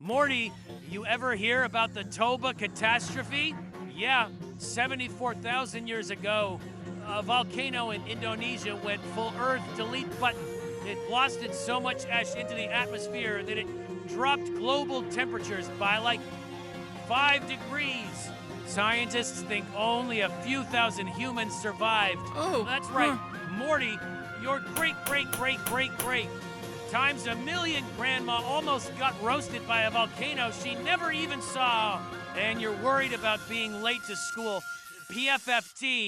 Morty, you ever hear about the Toba catastrophe? Yeah, 74,000 years ago, a volcano in Indonesia went full Earth delete button. It blasted so much ash into the atmosphere that it dropped global temperatures by like 5 degrees. Scientists think only a few thousand humans survived. Oh, That's right, Morty, your great times a million grandma almost got roasted by a volcano she never even saw. And you're worried about being late to school. PFFT.